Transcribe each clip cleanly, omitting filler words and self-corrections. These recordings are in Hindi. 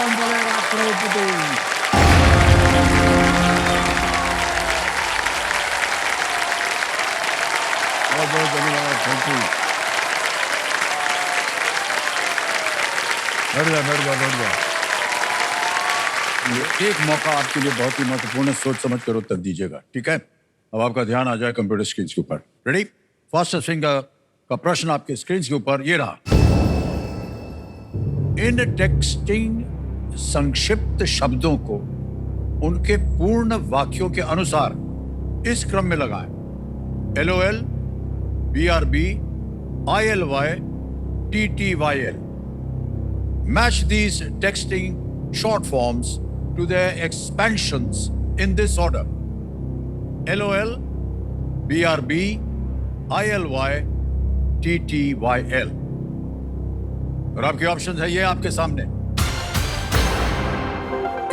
कौन बनेगा करोड़पति। बहुत बहुत धन्यवाद, थैंक यू। बैठ जा। एक मौका आपके लिए बहुत ही महत्वपूर्ण है, सोच समझ कर उत्तर दीजिएगा, ठीक है? अब आपका ध्यान आ जाए कंप्यूटर स्क्रीन के ऊपर। रेडी? फर्स्ट स्विंग का प्रश्न आपके स्क्रीन के ऊपर ये रहा। इन टेक्स्टिंग संक्षिप्त शब्दों को उनके पूर्ण वाक्यों के अनुसार इस क्रम में लगाएं। LOL, BRB, ILY, TTYL. Match these texting short forms to their expansions in this order: LOL, BRB, ILY, TTYL. और आपके ऑप्शन है ये आपके सामने।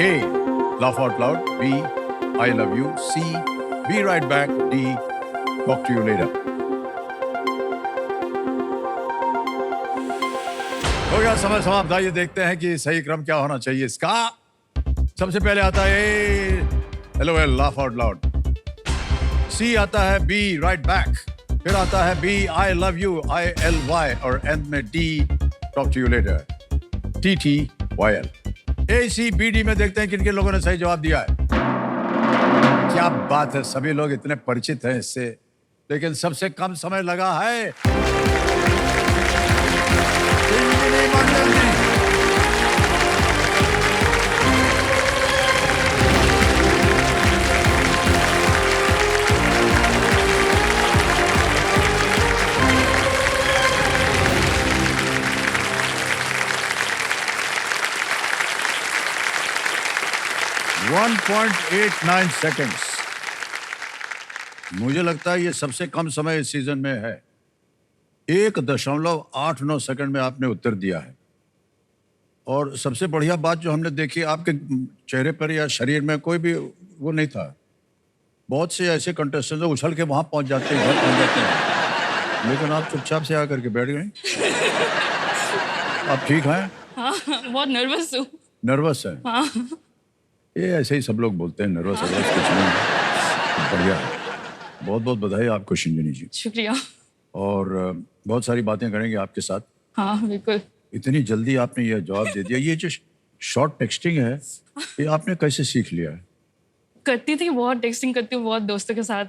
A, laugh out loud. B, I love you. C, be right back. D, talk to you later. हो गया समय समाप्त। आइए देखते हैं कि सही क्रम क्या होना चाहिए इसका। सबसे पहले आता है LOL, laugh out loud. C आता है B, right back. फिर आता है B, I love you, ILY, और end में D, talk to you later, TTYL. A, C, B, D में देखते हैं किन किन लोगों ने सही जवाब दिया है। क्या बात है, सभी लोग इतने परिचित हैं इससे, लेकिन सबसे कम समय लगा है इंजनी मंडल जी। .89 सेकेंड्स। मुझे लगता है ये सबसे कम समय इस सीजन में है। 1.89 सेकंड में आपने उत्तर दिया है। और सबसे बढ़िया बात जो हमने देखी, आपके चेहरे पर या शरीर में कोई भी वो नहीं था। बहुत से ऐसे कंटेस्टेंट उछल के वहां पहुंच जाते हैं, घर पहुंच जाते हैं, लेकिन आप चुपचाप से आकर के बैठ गए। आप ठीक हैं? हाँ, बहुत नर्वस हूँ। नर्वस है? हाँ। ये ऐसे ही सब लोग बोलते हैं, नर्वस कुछ नहीं। बढ़िया है। बहुत बहुत बधाई आपको शिंजनी जी। शुक्रिया। और बहुत सारी बातें करेंगे आपके साथ। हाँ बिल्कुल। इतनी जल्दी आपने ये जवाब दे दिया। ये जो शॉर्ट टेक्सटिंग है, ये आपने कैसे सीख लिया है? करती थी, बहुत टेक्सटिंग करती हूँ, बहुत दोस्तों के साथ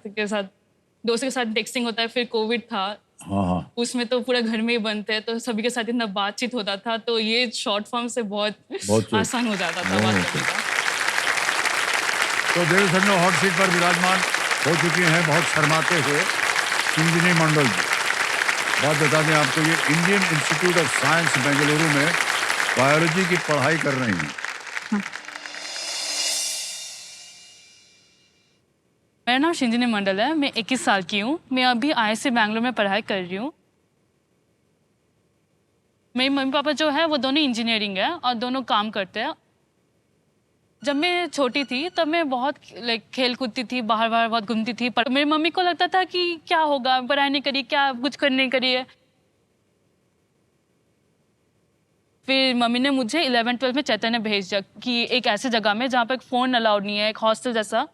टेक्सटिंग होता है। फिर कोविड था, हाँ, उसमें तो पूरा घर में ही बंद थे, तो सभी के साथ इतना बातचीत होता था, तो ये शॉर्ट फॉर्म से बहुत आसान हो जाता था बात करने का। तो देव संजो हॉट सीट पर विराजमान हो चुकी हैं बहुत शर्माते हुए शिंजनी मंडल जी। बात बता दें आपको, ये Indian institute of science Bengaluru में बायोलॉजी की पढ़ाई कर रही हैं। हाँ। मेरा नाम शिंजनी मंडल है, मैं 21 साल की हूँ। मैं अभी IISc बैंगलोर में पढ़ाई कर रही हूँ। मेरे मम्मी पापा जो है वो दोनों इंजीनियरिंग है और दोनों काम करते हैं। जब मैं छोटी थी तब मैं बहुत खेल कूदती थी, बाहर बहुत घूमती थी, पर मेरी मम्मी को लगता था कि क्या होगा, पढ़ाई नहीं करी, क्या कुछ करने नहीं करी है। फिर मम्मी ने मुझे 11-12 में चैतन्य भेज दिया कि एक ऐसे जगह में जहाँ पर फ़ोन अलाउड नहीं है, एक हॉस्टल जैसा।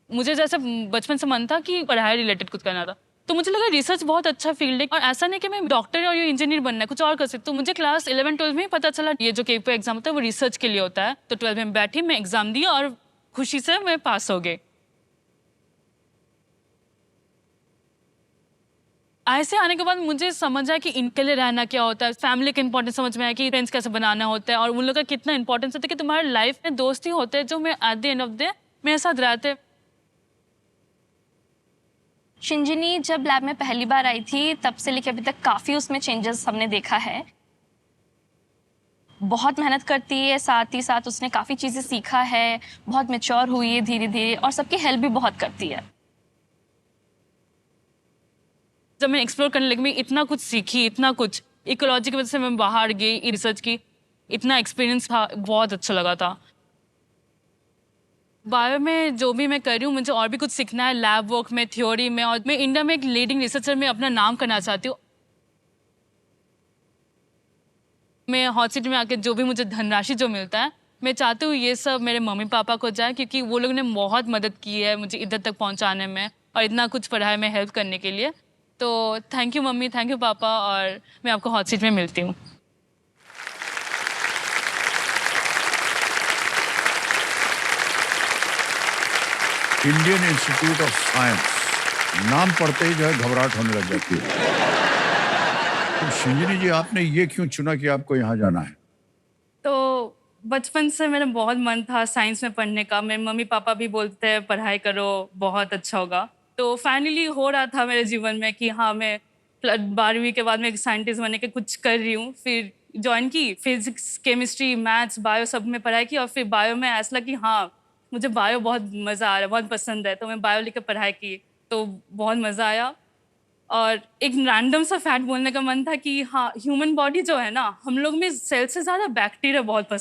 मुझे जैसे बचपन से मन था कि पढ़ाई रिलेटेड कुछ करना था, तो मुझे लगा रिसर्च बहुत अच्छा फील्ड है और ऐसा नहीं कि मैं डॉक्टर और इंजीनियर बनना है, कुछ और कर सकती हूँ। तो मुझे क्लास 11-12 में ही पता चला ये जो KPO एग्जाम होता है वो रिसर्च के लिए होता है। तो 12 में बैठी, मैं एग्जाम दी और खुशी से मैं पास हो गई। ऐसे आने के बाद मुझे समझ आया कि इनके लिए रहना क्या होता है, फैमिली का इंपॉर्टेंस समझ में आया कि फ्रेंड्स कैसे बनाना होता है और उन लोगों का कितना इंपॉर्टेंस होता है कि तुम्हारे लाइफ में दोस्त ही होते हैं जो मैं at the end of the मेरे साथ रहते। शिंजनी जब लैब में पहली बार आई थी तब से लेकर अभी तक काफ़ी उसमें चेंजेस हमने देखा है। बहुत मेहनत करती है, साथ ही साथ उसने काफ़ी चीज़ें सीखा है, बहुत मैच्योर हुई है धीरे धीरे और सबकी हेल्प भी बहुत करती है। जब मैं एक्सप्लोर करने लगी, मैं इतना कुछ सीखी, इतना कुछ इकोलॉजी की वजह से मैं बाहर गई, रिसर्च की, इतना एक्सपीरियंस था, बहुत अच्छा लगा था। बायो में जो भी मैं कर रही हूँ मुझे और भी कुछ सीखना है, लैब वर्क में, थ्योरी में, और मैं इंडिया में एक लीडिंग रिसर्चर में अपना नाम करना चाहती हूँ। मैं हॉट सीट में आके जो भी मुझे धनराशि जो मिलता है, मैं चाहती हूँ ये सब मेरे मम्मी पापा को जाए, क्योंकि वो लोग ने बहुत मदद की है मुझे इधर तक पहुँचाने में और इतना कुछ पढ़ाई में हेल्प करने के लिए। तो thank you mummy, thank you पापा, और मैं आपको हॉट सीट में मिलती हूँ। इंडियन इंस्टीट्यूट ऑफ साइंस नाम पढ़ते ही जो है घबराहट होने लग जाती है। तो शिंजनी जी, आपने ये क्यों चुना कि आपको यहाँ जाना है? तो बचपन से मेरा बहुत मन था साइंस में पढ़ने का। मेरे मम्मी पापा भी बोलते हैं पढ़ाई करो, बहुत अच्छा होगा। तो फाइनली हो रहा था मेरे जीवन में कि हाँ, मैं 12वीं के बाद में एक साइंटिस्ट बनने के कुछ कर रही हूँ। फिर ज्वाइन की, फिजिक्स, केमिस्ट्री, मैथ्स, बायो सब में पढ़ाई की, और फिर बायो में ऐसा लगा कि हाँ, मुझे बायो बहुत मज़ा आ रहा है, बहुत पसंद है। तो मैं बायो लेकर पढ़ाई की, तो बहुत मज़ा आया। और एक रैंडम सा फैक्ट बोलने का मन था कि हाँ, ह्यूमन बॉडी जो है ना, हम लोग में सेल से ज़्यादा बैक्टीरिया बहुत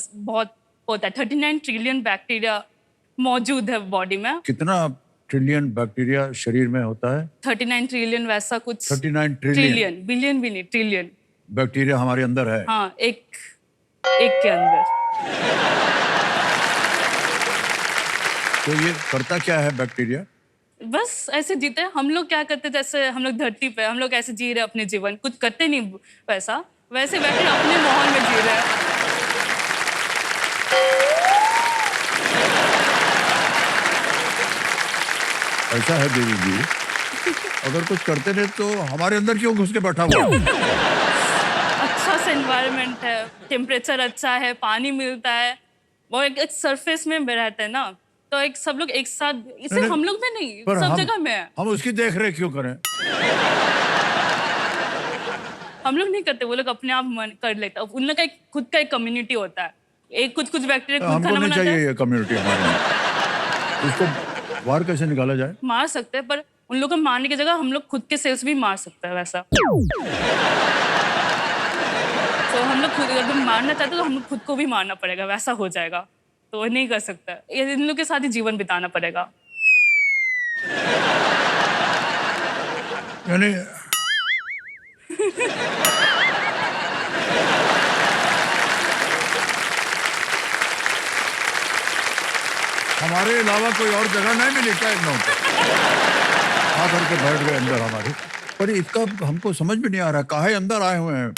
होता है। 39 ट्रिलियन बैक्टीरिया मौजूद है बॉडी में। कितना ट्रिलियन बैक्टीरिया शरीर में होता है? 39 ट्रिलियन वैसा कुछ। 39 ट्रिलियन बिलियन भी नहीं, ट्रिलियन बैक्टीरिया हमारे अंदर है। हाँ, एक के अंदर। तो ये करता क्या है बैक्टीरिया? बस ऐसे जीते हैं। हम लोग क्या करते, जैसे हम लोग धरती पे हम लोग ऐसे जी रहे अपने जीवन, कुछ करते नहीं वैसा, वैसे बैठे अपने माहौल में जी रहे हैं। ऐसा है देवी जी, अगर कुछ करते रहे तो हमारे अंदर क्यों घुस के बैठा हुआ? अच्छा सा एनवायरनमेंट है, टेम्परेचर अच्छा है, पानी मिलता है, और एक सरफेस में रहते हैं ना, तो एक सब लोग एक साथ, इसे हम लोग में नहीं, पर सब जगह में है। हम उसकी देख रेख क्यों करें? हम लोग नहीं करते, वो लोग अपने आप मन कर लेता है। उन लोग का एक खुद का एक कम्युनिटी होता है। एक कुछ बैक्टीरिया खुद हमको खाना नहीं बनाता चाहिए है। ये कम्युनिटी हमारे यहाँ। इसको बाहर कैसे निकाला जाए? मार सकते हैं, पर उन लोगों को मारने की जगह हम लोग खुद के सेल्स भी मार सकते हैं वैसा। तो हम लोग खुद अगर मारना चाहते तो हम लोग खुद को भी मारना पड़ेगा, वैसा हो जाएगा। तो वो नहीं कर सकता, ये इन लोग के साथ ही जीवन बिताना पड़ेगा। यानी हमारे अलावा कोई और जगह नहीं मिली क्या इन लोगों को? आकर के बैठ गए अंदर हमारे। पर इसका हमको समझ में नहीं आ रहा, काहे अंदर आए हुए हैं?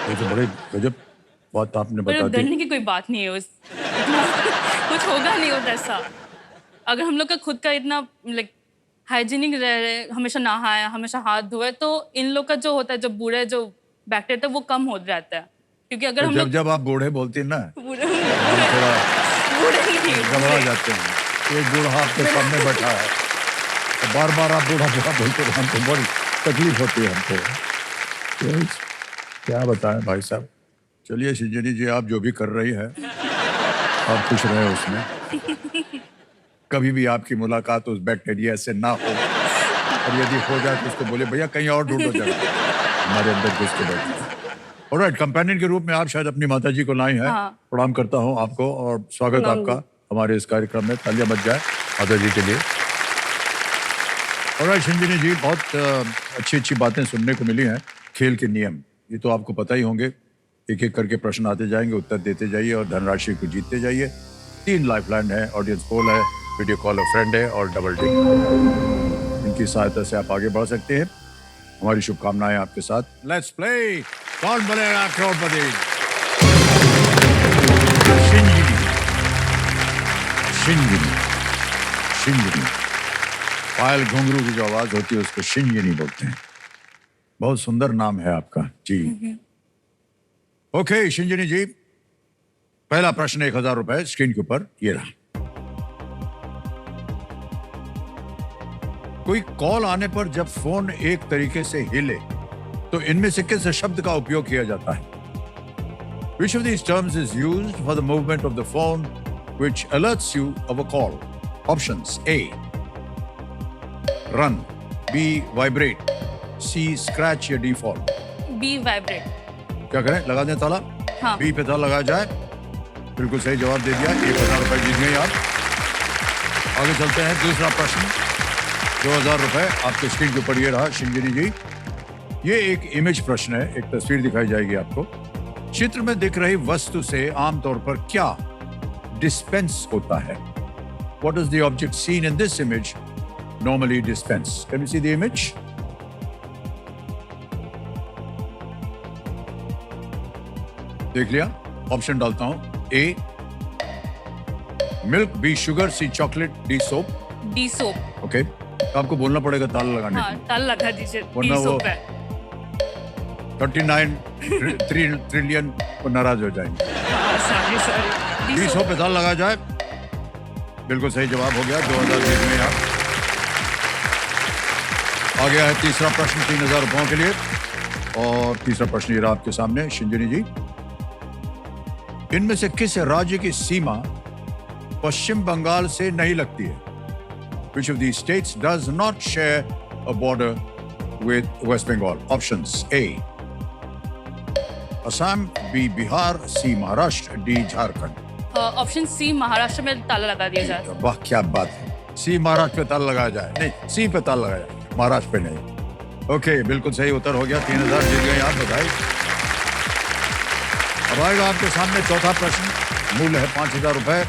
ये तो बड़े गजब बात आपने पर बता दी। डरने की कोई बात नहीं है, कुछ होगा नहीं होता ऐसा। अगर हम लोग का खुद का इतना लाइक हाइजीनिक रहे, हमेशा नहाए, हमेशा हाथ धोए, तो इन लोग का जो होता है, जो बूढ़े जो बैक्टीरिया था वो कम हो जाता है। क्योंकि अगर हम लोग जब आप बूढ़े बोलती हैं ना, बूढ़े थोड़ा नहीं, घबरा जाते हैं। एक बूढ़ा आपके सामने बैठा है, तो बार बार आप बूढ़ा बूढ़ा बोलते हैं, हमको बड़ी तकलीफ होती है हमको। तो क्या बताएं भाई साहब। चलिए शिंजनी जी, आप जो भी कर रही है आप खुश रहे उसमें। कभी भी आपकी मुलाकात उस बैक्टीरिया से ना हो, और यदि हो जाए तो उसको बोले भैया कहीं और ढूंढो जगह, हमारे अंदर घुस के बैठे। ऑलराइट, कंपेनियन के रूप में आप शायद अपनी माताजी को लाई हैं। हाँ। प्रणाम करता हूं आपको और स्वागत प्रणाम आपका हमारे इस कार्यक्रम में। तालियां बज जाए माता जी के लिए। ऑलराइट शिंजनी जी, बहुत अच्छी अच्छी बातें सुनने को मिली हैं। खेल के नियम ये तो आपको पता ही होंगे। एक एक करके प्रश्न आते जाएंगे, उत्तर देते जाइए और धनराशि को जीतते जाइए। 3 लाइफलाइन है, ऑडियंस पोल है, वीडियो कॉल अ फ्रेंड है और डबल टिक। इनकी सहायता से आप आगे बढ़ सकते हैं। हमारी शुभकामनाएं आपके साथ। लेट्स प्ले कौन बनेगा करोड़पति। शिंजनी, शिंजनी, शिंजनी। पायल घुंघरू की जो आवाज होती है उसको शिंजनी बोलते हैं। बहुत सुंदर नाम है आपका जी। ओके शिंजनी जी, पहला प्रश्न 1000 रुपए स्क्रीन के ऊपर ये रहा। कोई कॉल आने पर जब फोन एक तरीके से हिले तो इनमें से किस शब्द का उपयोग किया जाता है? Which of these terms is used for the movement of the phone which alerts you of a call? Options: A, run, B, vibrate, C, scratch या default. B vibrate. क्या करें, लगा दें ताला? हाँ। बी पे ताला लगाया जाए। बिल्कुल सही जवाब दे दिया। 1000 रुपए जीत गए आप। आगे चलते हैं, दूसरा प्रश्न 2000 रुपए आपके स्क्रीन के ऊपर ये रहा शिंजनी जी। ये एक इमेज प्रश्न है, एक तस्वीर दिखाई जाएगी आपको। चित्र में दिख रही वस्तु से आमतौर पर क्या डिस्पेंस होता है? What is the object seen in this image normally dispense? Can you see the image? देख लिया? ऑप्शन डालता हूं। A milk, B sugar, C chocolate, D soap. D soap. Okay, तो आपको बोलना पड़ेगा ताला लगाने हाँ, के लिए। ताला लगा दीजिए। वरना डी वो सोप है। 39 ट्रिलियन को नाराज हो जाएंगे। सॉरी। डी सोप पे ताला लगाया जाए। बिल्कुल सही जवाब हो गया। 2000 में आप आ गया है तीसरा प्रश्न 3000 रुपयों के लिए। और तीसरा प्रश्न ये रहा आपके सामने शिंजनी जी। इनमें से किस राज्य की सीमा पश्चिम बंगाल से नहीं लगती है? Which of these states does not share a border with West Bengal? Options: A Assam, B Bihar, C Maharashtra, D Jharkhand. Option C Maharashtra में ताला लगा दिया जाए। वाह क्या बात है। सी महाराष्ट्र पे ताला लगाया जाए, नहीं सी पे ताला लगाया जाए, महाराष्ट्र पे नहीं। ओके, बिल्कुल सही उत्तर हो गया। 3000 जीत गए आप, बधाई। अब आएगा आपके सामने चौथा प्रश्न, मूल्य है 5000 रुपए।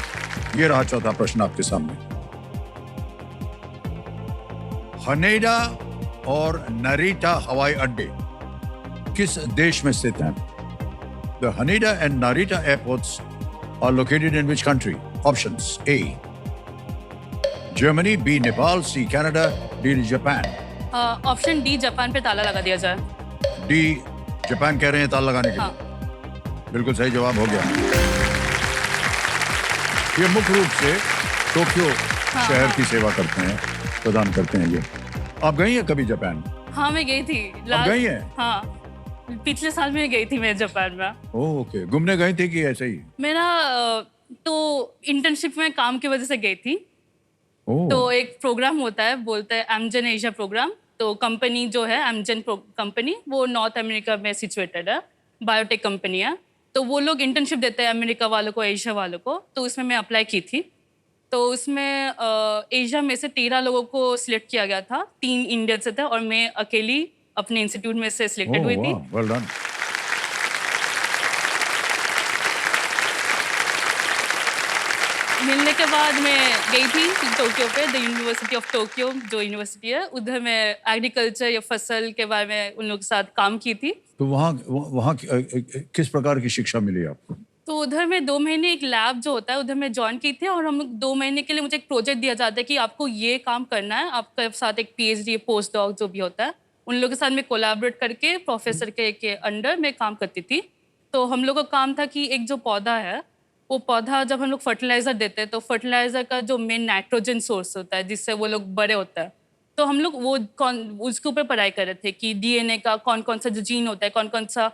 ये रहा चौथा प्रश्न आपके सामने। हनेडा और नरीटा हवाई अड्डे किस देश में स्थित हैं? The Haneda and Narita airports are located in which country? Options: A Germany, B Nepal, C Canada, D Japan. Option D Japan पे ताला लगा दिया जाए। D जापान कह रहे हैं ताला लगाने के हाँ। लिए। बिल्कुल सही जवाब हो गया। ये मुख्य रूप से टोक्यो शहर की सेवा करते हैं, प्रदान करते हैं ये। आप गई हैं कभी जापान? हाँ, मैं गई थी। गई हैं? हाँ, पिछले साल में गई थी मैं जापान में। ओके, घूमने गई थी कि ऐसे ही? मेरा तो इंटर्नशिप में काम की वजह से गई थी। ओह, तो एक प्रोग्राम होता है, बोलते हैं एमजन एशिया प्रोग्राम। तो कंपनी जो है एमजन कंपनी, वो नॉर्थ अमेरिका में सिचुएटेड है, बायोटेक कंपनी है। तो वो लोग इंटर्नशिप देते हैं अमेरिका वालों को, एशिया वालों को। तो उसमें मैं अप्लाई की थी। तो उसमें एशिया में से 13 लोगों को सिलेक्ट किया गया था, 3 इंडियन से थे और मैं अकेली अपने इंस्टीट्यूट में से सिलेक्टेड हुई थी। Well done. मिलने के बाद मैं गई थी टोक्यो पे, द यूनिवर्सिटी ऑफ टोक्यो जो यूनिवर्सिटी है, उधर मैं एग्रीकल्चर या फसल के बारे में उन लोगों के साथ काम की थी। तो वहाँ किस प्रकार की शिक्षा मिली आपको? तो उधर मैं 2 महीने एक लैब जो होता है उधर मैं ज्वाइन की थी। और हम लोग 2 महीने के लिए मुझे एक प्रोजेक्ट दिया जाता है कि आपको ये काम करना है। आपके साथ एक PhD पोस्ट डॉक जो भी होता है, उन लोगों के साथ मैं कोलैबोरेट करके प्रोफेसर के अंडर में काम करती थी। तो हम लोग का काम था कि एक जो पौधा है, वो पौधा जब हम लोग फर्टिलाइज़र देते हैं तो फर्टिलाइज़र का जो मेन नाइट्रोजन सोर्स होता है जिससे वो लोग बड़े होता है, तो हम लोग वो उसके ऊपर पढ़ाई कर रहे थे कि DNA का कौन कौन सा जो जीन होता है, कौन कौन सा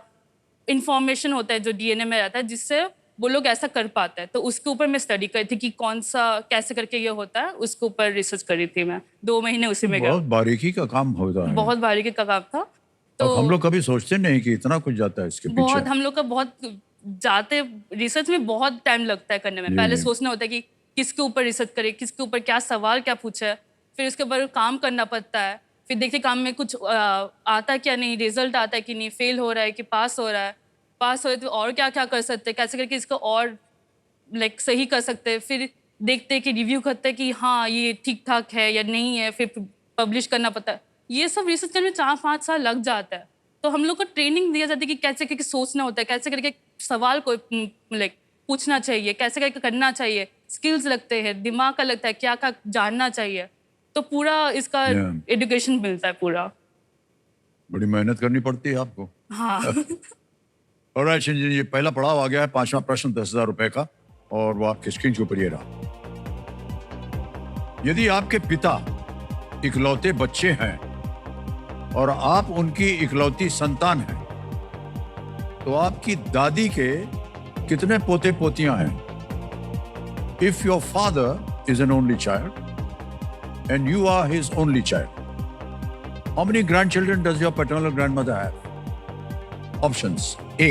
इंफॉर्मेशन होता है जो DNA में रहता है जिससे वो लोग ऐसा कर पाता है। तो उसके ऊपर मैं स्टडी करी थी कि कौन सा कैसे करके ये होता है, उसके ऊपर रिसर्च करी थी मैं। 2 महीने उसी में गया। बहुत बारीकी का काम होता है। बहुत बारीकी का काम था। तो हम लोग कभी सोचते नहीं कि इतना कुछ जाता है इसके बहुत पीछे। हम लोग का बहुत जाते रिसर्च में बहुत टाइम लगता है करने में। पहले सोचना होता है कि किसके ऊपर रिसर्च करे, किसके ऊपर क्या सवाल क्या पूछा है, फिर उसके बाद काम करना पड़ता है। फिर देखते काम में कुछ आता क्या नहीं, रिजल्ट आता है कि नहीं, फेल हो रहा है कि पास हो रहा है, पास हो रहे तो और क्या क्या कर सकते हैं, कैसे करके इसको और सही कर सकते हैं। फिर देखते हैं कि रिव्यू करते हैं कि हाँ ये ठीक ठाक है या नहीं है, फिर पब्लिश करना पड़ता है। ये सब रिसर्च करने में 4-5 साल लग जाता है। तो हम लोग को ट्रेनिंग दिया जाती है कि कैसे करके सोचना होता है, कैसे करके सवाल को पूछना चाहिए, कैसे करके करना चाहिए, स्किल्स लगते हैं, दिमाग का लगता है, क्या क्या जानना चाहिए। तो पूरा इसका एजुकेशन मिलता है पूरा। बड़ी मेहनत करनी पड़ती है आपको। हाँ। ऑलराइट शिंजन जी, पहला पड़ाव आ गया है। 5वां प्रश्न 10,000 रुपए का, और वो आपके स्क्रीन के ऊपर ये रहा। यदि आपके पिता इकलौते बच्चे हैं और आप उनकी इकलौती संतान हैं, तो आपकी दादी के कितने पोते पोतियां हैं? If your father is an only child and you are his only child, how many grandchildren does your paternal grandmother have? Options: A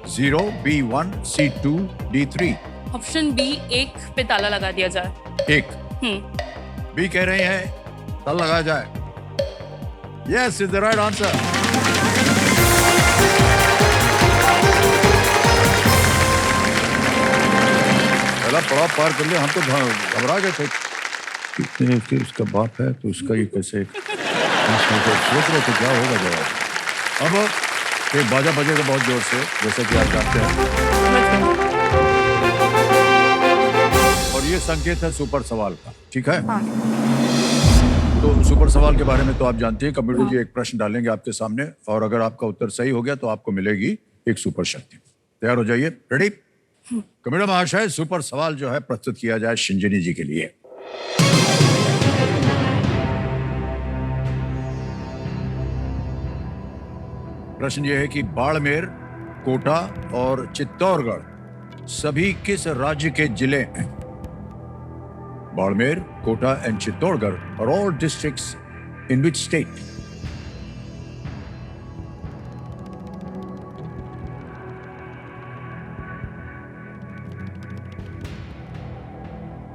0, B 1, C 2, D 3. Option B 1 पे ताला लगा दिया जाए। 1 बी कह रहे हैं ताला लगाया जाए। Yes, is the right answer. पहला पड़ाव पार कर लिया, हम तो घबरा गए थे। इतने उसका बाप है तो उसका ये कैसे सोच रहे थे क्या होगा जवाब। अब एक बाजा बजेगा बहुत जोर से, जैसा कि आप जानते हैं, और ये संकेत है सुपर सवाल का, ठीक है? हाँ। तो सुपर सवाल के बारे में तो आप जानते हैं, कंप्यूटर जी एक प्रश्न डालेंगे आपके सामने, और अगर आपका उत्तर सही हो गया तो आपको मिलेगी एक सुपर शक्ति। तैयार हो जाइए, रेडी? कंप्यूटर महाशय, सुपर सवाल जो है प्रस्तुत किया जाए शिंजनी जी के लिए। प्रश्न यह है कि बाड़मेर, कोटा और चित्तौड़गढ़ सभी किस राज्य के जिले हैं? Barmer, Kota and Chittorgarh are all districts in which state?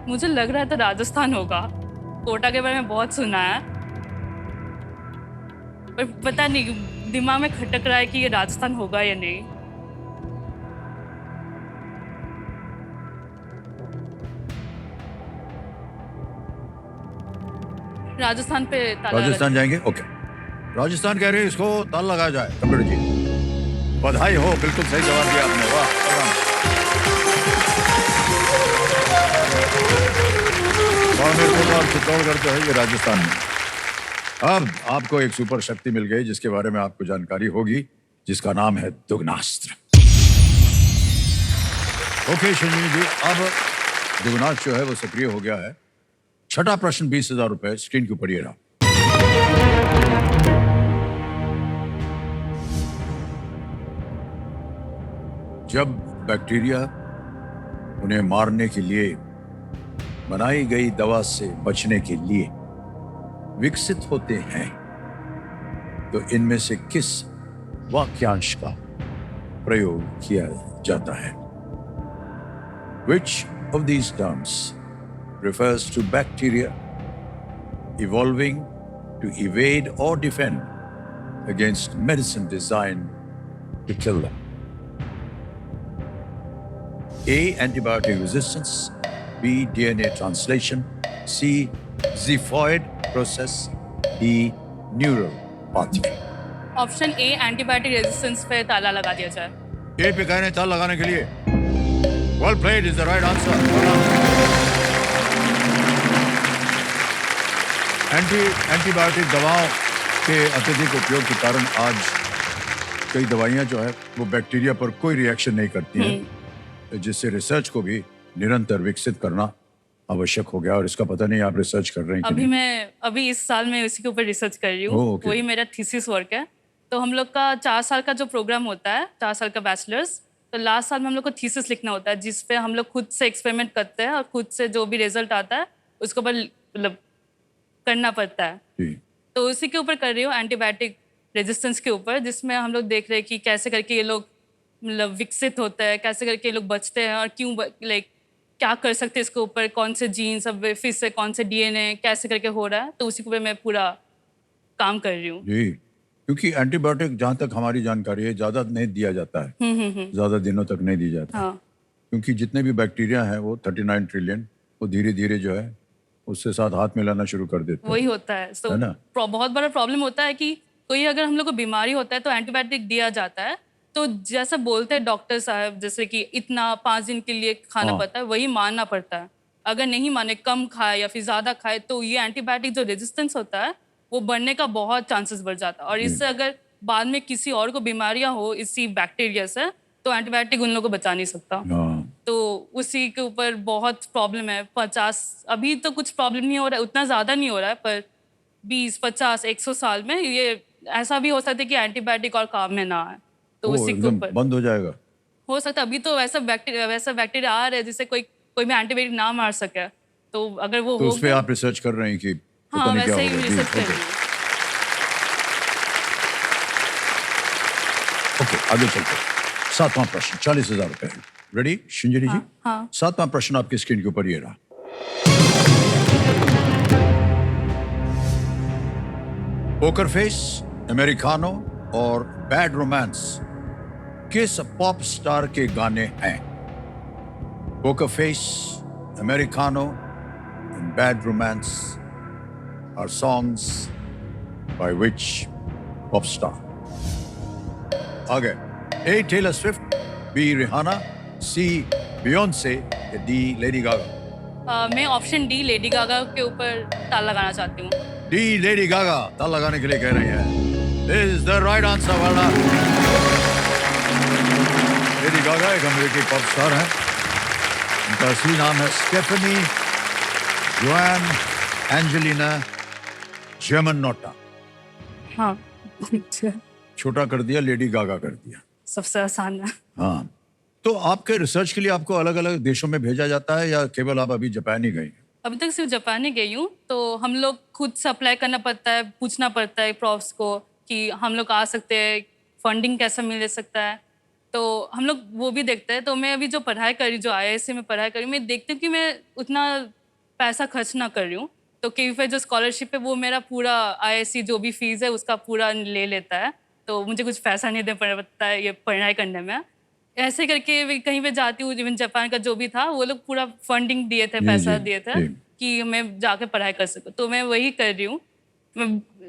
मुझे लग रहा है तो राजस्थान होगा। कोटा के बारे में बहुत सुना है, पर पता नहीं, दिमाग में खटक रहा है कि ये राजस्थान होगा या नहीं। राजस्थान पे ताला राजस्थान जाएंगे? ओके, राजस्थान कह रहे हैं, इसको ताला लगाया जाए। कंप्यूटर जी बधाई हो, बिल्कुल सही जवाब दिया आपने, वाह। बाड़मेर, कोटा और चित्तौड़गढ़ जो है ये राजस्थान में। अब आपको एक सुपर शक्ति मिल गई जिसके बारे में आपको जानकारी होगी, जिसका नाम है दुगनास्त्र। ओके शिंजनी जी, अब दुगनास्त्र जो है वो सक्रिय हो गया है। छठा प्रश्न 20,000 रुपए स्क्रीन के ऊपर ये रहा। जब बैक्टीरिया उन्हें मारने के लिए बनाई गई दवा से बचने के लिए विकसित होते हैं, तो इनमें से किस वाक्यांश का प्रयोग किया जाता है? Which of these terms refers to bacteria evolving to evade or defend against medicine designed to kill them? A. Antibiotic resistance. B. DNA translation. C. Xiphoid process. D. Neural pathway. Option A antibiotic resistance पे ताला लगा दिया जाए। ए पे कहने ताला लगाने के लिए well played is the right answer. Antibiotic दवाओं के अत्यधिक उपयोग के कारण आज कई दवाइयां जो है वो बैक्टीरिया पर कोई रिएक्शन नहीं करती हैं, जिससे रिसर्च को भी निरंतर विकसित करना आवश्यक हो गया। और इसका पता नहीं आप रिसर्च कर रहे हैं कि अभी नहीं? मैं अभी इस साल में उसी के ऊपर रिसर्च कर रही ओह, हूँ। ओके। वही मेरा थीसिस वर्क है। तो हम लोग का 4 साल का जो प्रोग्राम होता है, 4 साल का बैचलर्स, तो लास्ट साल में हम लोग को थीसिस लिखना होता है, जिस पे हम लोग खुद से एक्सपेरिमेंट करते हैं और खुद से जो भी रिजल्ट आता है उसके ऊपर मतलब करना पड़ता है। जी। तो उसी के ऊपर कर रही हूँ, एंटीबायोटिक रेजिस्टेंस के ऊपर, जिसमें हम लोग देख रहे हैं कि कैसे करके ये लोग मतलब विकसित होता है, कैसे करके ये लोग बचते हैं और क्यों लाइक क्या कर सकते हैं इसके ऊपर, कौन से जीन्स, अब फिर से कौन से डीएनए कैसे करके हो रहा है। तो उसी के ऊपर मैं पूरा काम कर रही हूँ। जी, क्योंकि एंटीबायोटिक जहाँ तक हमारी जानकारी है ज्यादा नहीं दिया जाता है, ज्यादा दिनों तक नहीं दिया जाता है। हाँ, क्योंकि जितने भी बैक्टीरिया हैं वो 39 ट्रिलियन, वो धीरे धीरे जो है उससे साथ हाथ मिलाना शुरू कर देते हैं। वही होता है। तो है ना? बहुत बड़ा प्रॉब्लम होता है कि कोई अगर हम लोग को बीमारी होता है तो एंटीबायोटिक दिया जाता है, तो जैसा बोलते हैं डॉक्टर साहब, जैसे कि इतना 5 दिन के लिए खाना हाँ। पड़ता है, वही मानना पड़ता है। अगर नहीं माने, कम खाए या फिर ज़्यादा खाए, तो ये एंटीबायोटिक जो रेजिस्टेंस होता है वो बढ़ने का बहुत चांसेस बढ़ जाता है। और इससे अगर बाद में किसी और को बीमारियां हो इसी बैक्टीरिया से, तो एंटीबायोटिक उन लोगों को बचा नहीं सकता। हाँ, तो उसी के ऊपर बहुत प्रॉब्लम है। 50 अभी तो कुछ प्रॉब्लम नहीं हो रहा है, उतना ज़्यादा नहीं हो रहा है, पर 20, 50, 100 साल में ये ऐसा भी हो सकता है कि एंटीबायोटिक और काम में ना आए। तो वो उसी के एकदम ऊपर बंद हो जाएगा। हो सकता है। अभी तो वैसा बैक्टीरिया आ रहा है जिससे कोई भी एंटीबायोटिक ना मार सके। तो अगर वो तो हो उस पे गया, आप रिसर्च कर रहे हैं कि पता हाँ, नहीं क्या वैसे ही होगा। रिसर्च कर ओके, रही हूँ। ओके, आगे चलते हैं। 7वां प्रश्न 40,000 रुपए। रेडी शिंजरी जी? हाँ। 7वां प्रश्न आपकी स्क्रीन के ऊपर ये रहा। पोकर फेस, अमेरिकानो और बैड रोमांस किस पॉप स्टार के गाने हैं? Poker face, americano and Bad Romance are songs by which pop star? आगे A. Taylor Swift, B. Rihanna, C. Beyonce, D. Lady Gaga. मैं ऑप्शन डी लेडी गागा के ऊपर ताल लगाना चाहती हूँ। D. Lady Gaga ताल लगाने के लिए कह रही है। This is the right answer, वाला। लेडी गागा एक अमेरिकी पॉप स्टार है। उनका असली नाम है स्टेफनी जोआन एंजेलिना जेमनोटा। हाँ छोटा कर दिया, लेडी गागा कर दिया। सबसे आसान है। हाँ, तो आपके रिसर्च के लिए आपको अलग अलग देशों में भेजा जाता है या केवल आप अभी जापान ही गई? अभी तक सिर्फ जापान ही गई हूँ, तो हम लोग खुद से अप्लाई करना पड़ता है, पूछना पड़ता है प्रॉफ्स को कि हम लोग आ सकते हैं, फंडिंग कैसा मिल सकता है, तो हम लोग वो भी देखते हैं। तो मैं अभी जो पढ़ाई कर रही, जो IISc में पढ़ाई कर रही हूँ, मैं देखती हूँ कि मैं उतना पैसा खर्च ना कर रही हूँ। तो KVFI जो स्कॉलरशिप है वो मेरा पूरा IISc जो भी फीस है उसका पूरा ले लेता है, तो मुझे कुछ पैसा नहीं देना पड़ता है ये पढ़ाई करने में। ऐसे करके मैं कहीं पे जाती हूँ, इवन जापान का जो भी था वो लोग पूरा फंडिंग दिए थे, पैसा दिए थे कि मैं जाके पढ़ाई कर सकूँ। तो मैं वही कर रही हूँ।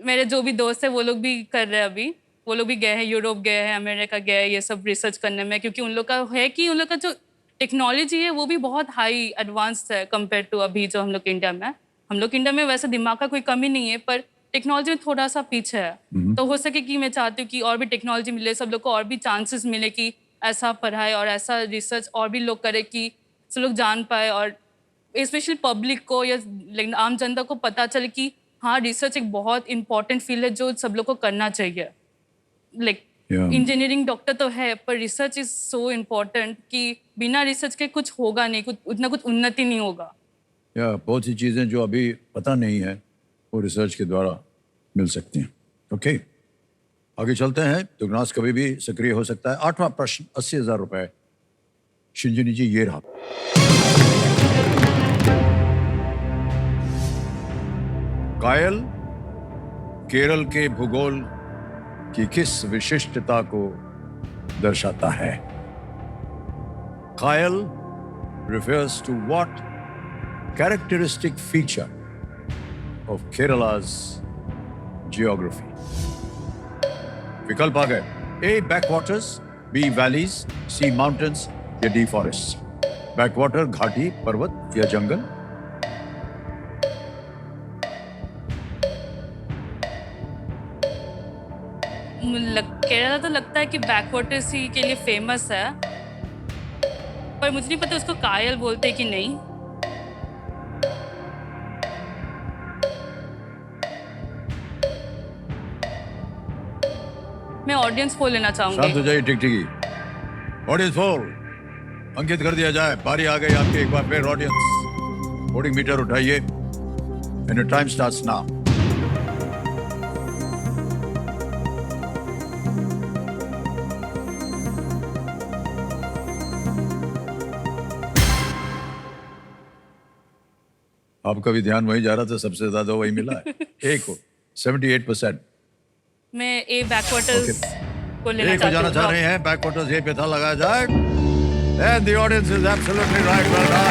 मेरे जो भी दोस्त है वो लोग भी कर रहे हैं अभी, वो लोग भी गए हैं, यूरोप गए हैं, अमेरिका गए हैं ये सब रिसर्च करने में, क्योंकि उन लोग का है कि उन लोग का जो टेक्नोलॉजी है वो भी बहुत हाई एडवांस्ड है कंपेयर टू अभी जो हम लोग इंडिया में। हम लोग इंडिया में वैसे दिमाग का कोई कमी नहीं है, पर टेक्नोलॉजी में थोड़ा सा पीछे है। तो हो सके कि मैं चाहती हूँ कि और भी टेक्नोलॉजी मिले, सब लोग को और भी चांसेस मिले कि ऐसा पढ़ाई और ऐसा रिसर्च और भी लोग करे कि सब लोग जान पाए, और स्पेशली पब्लिक को या आम जनता को पता चले कि हाँ रिसर्च एक बहुत इंपॉर्टेंट फील्ड है जो सब लोग को करना चाहिए। इंजीनियरिंग डॉक्टर तो है, पर रिसर्च इज सो इम्पोर्टेंट कि बिना रिसर्च के कुछ होगा नहीं, कुछ उन्नति नहीं होगा। बहुत सी चीज़ें जो अभी पता नहीं है वो रिसर्च के द्वारा मिल सकती हैं। ओके, आगे चलते हैं। दुगनास कभी भी सक्रिय हो सकता है। 8वां प्रश्न, 80,000 रुपए। शिंजिनी जी ये रहा। कायल केरल के भूगोल की किस विशिष्टता को दर्शाता है? कायल refers to what characteristic feature of Kerala's geography? विकल्प आ गए। A. Backwaters, B. Valleys, C. Mountains या D. Forests। बैकवाटर घाटी, पर्वत या जंगल? केरला तो लगता है कि बैकवाटर्स ही के लिए फेमस है, पर मुझे नहीं पता उसको कायल बोलते कि नहीं। मैं ऑडियंस पोल लेना चाहूंगी। शांत हो जाइए टिकटिकी। ऑडियंस पोल अंकित कर दिया जाए। बारी आ गई आपकी एक बार फिर। ऑडियंस वोटिंग मीटर उठाइए and your time starts now. आपका भी ध्यान वही जा रहा था, सबसे ज्यादा वही मिला है। एक को 78%। मैं ए बैकवाटर्स को लेना एक को जाना चाह रहे हैं। बैकवाटर्स ए पे था, लगाया जाए। And the audience is absolutely right. Well done.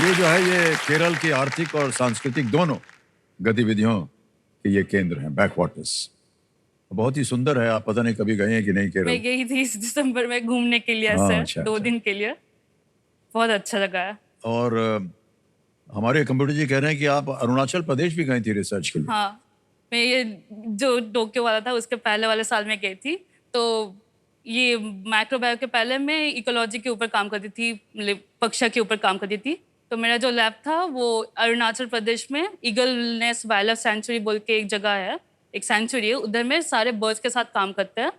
ये जो है ये केरल की आर्थिक और सांस्कृतिक दोनों गतिविधियों के ये केंद्र हैं बैकवाटर्स। बहुत ही सुंदर है। आप पता नहीं कभी गए हैं कि नहीं केरल? मैं गई थी इस दिसंबर में घूमने के लिए, ऐसे 2 दिन के लिए। बहुत अच्छा लगा है। और हमारे कंप्यूटर जी कह रहे हैं कि आप अरुणाचल प्रदेश भी गई थी रिसर्च के लिए। हाँ, मैं ये जो टोक्यो वाला था उसके पहले वाले साल में गई थी। तो ये माइक्रोबायो के पहले मैं इकोलॉजी के ऊपर काम करती थी, मतलब पक्षा के ऊपर काम करती थी। तो मेरा जो लैब था वो अरुणाचल प्रदेश में ईगल नेस्ट वाइल्ड सेंचुरी बोल के एक जगह है, एक सेंचुरी है, उधर में सारे बर्ड्स के साथ काम करते हैं।